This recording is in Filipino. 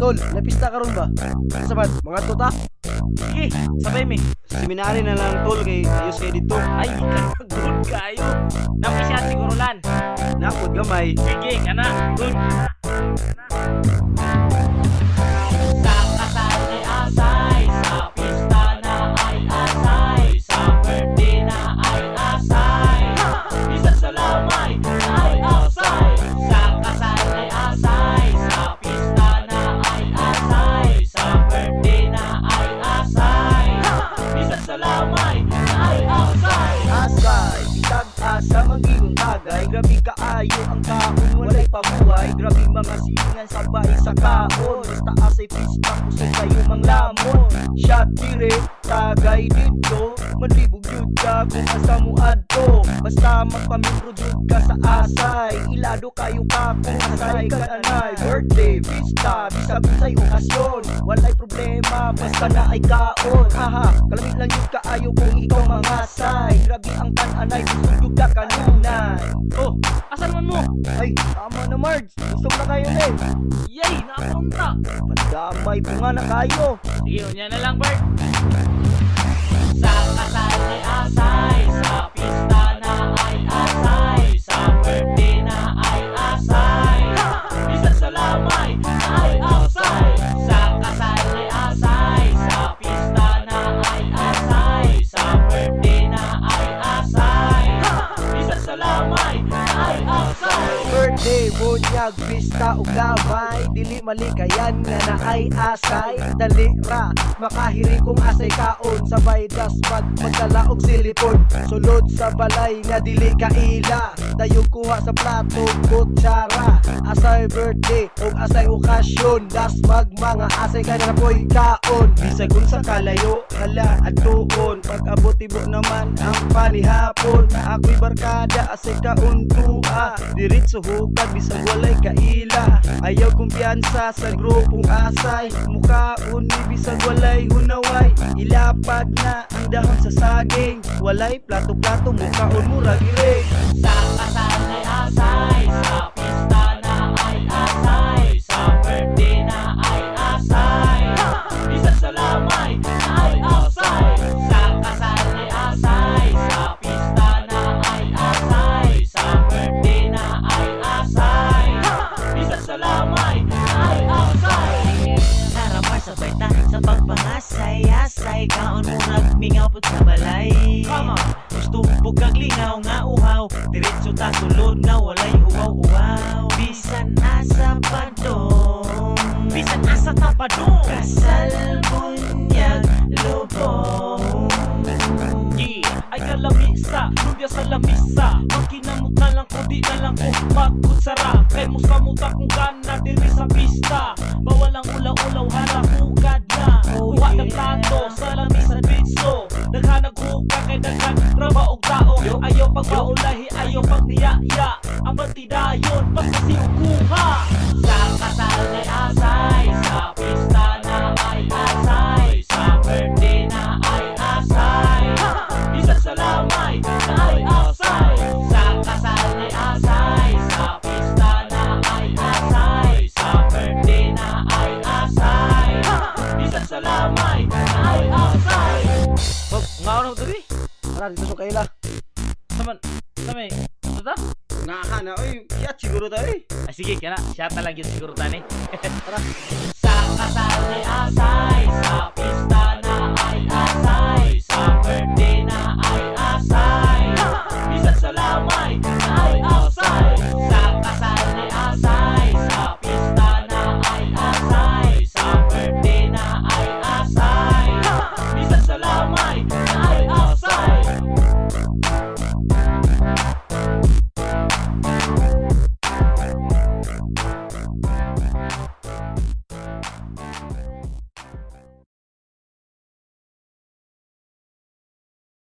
Tol, napista ka ron ba? Sabat, mga tuta? Sige, sabay mi. Seminary na lang tol kay ayos kay dito. Ay, good kayo. Napisya siguro lan. Napod gamay. Sige, kana. Good. Sa kasal ay asay, sa pista na ay asay, sa birthday na ay asay, isa sa lamay ay asay. Sa kasal ay asay, sa pista na ay asay, sa birthday na ay asay, isa sa lamay ay asay. Asay, bitag asa magiging tagay. Grabe kaayo ang kaon, walay pabuhay. Grabe mga silingan sabay sa kaon. Basta asay pista, kusog kayo mang lamon. Shot dire, tagay dito. Malibog yun ka kung asa mo adto. Basta magpamembro jud ka sa asay. Ilado kayo ka kung asay ka anay. Birthday, pista, bisag-usay okasyon. Walay problema, basta na ay kaon. Haha, kalamit lang yun kaayo kung ikaw mangasay. Grabe ang tananay, gusto yun ka kanunay. Oh, asan man mo? Ay, tama na Marge, gusto na kayo eh. Yay, nakapunta. Pandamay bunga na kayo. Sige, unya na lang, Bert. Sa kasal ay asay, sa pista na ay asay, sa birthday na ay asay, isa sa lamay ay asay. Sa kasal ay asay, sa pista na ay asay, sa birthday na ay asay, isa sa lamay ay asay. Birthday, bunyag, pista o gamay. Dili malikayan nga na ay asay. Dali ra, makahiri kung asay kaon. Sabay dasmag, magdala og silipon. Sulod sa balay nga dili kaila. Dayog kuha sa plato, kutsara. Asay birthday o asay okasyon. Dasmag mga asay ka na po'y kaon. Bisag kung sa kalayo, hala at tuon. Pag-abot-ibot naman ang panihapon. Ako'y barkada, asay kauntua. Diritso hukag, bisag walay kaila. Ayaw kumpiyansa sa grupong asay. Mukhaon ni bisag walay hunaway. Ilapad na ang dahon sa saging. Walay plato-plato, mukhaon mo ragiring. Sa kasal ay asay, sa pista na ay asay, sa birthday na ay asay, isa sa lamay ay asay. Sa kasal ay asay, sa pista na ay asay, sa birthday na ay asay, isa sa lamay ay asay. Naramar sa baita sa pagpangasay-asay. Kaon mo nagmingaw po sa balay. Gusto bugag lingaw nga uhaw. Diretso ta sulod nga walay uwaw-uwaw. Bisan asa padong, bisan asa tapadong. Kasal bunyag lubong. Ay kalamisa, nubya sa lamisa. Magkinamot na lang ko, di na lang ko magkutsara. Kay mo sa muta kung gana diri sa pista. Bawal ang ulaw-ulaw, harapugad na. Kuha ng plato sa lamisa bitso. Naghanag huka kay daghan raba og tao. Ayaw pag maulahi, ayaw pag niyaya. Ang bantidayon, basta siukuha. Sa kasal ay asay, sa pista na ay asay, sa birthday na ay asay, isa sa lamay na ay asay. Sa kasal ay asay, sa pista na ay asay, sa birthday na ay asay, isa sa lamay na ay asay. Bob, ngaon ako tabi. Tara, dito sa kaila. Saman, samay, ito? Nahana, oy, kiyat siguro tayo eh. Ay sige, kaya na, shot na lang yun siguro tani. Tara. Sa kasal ay asay, sa pista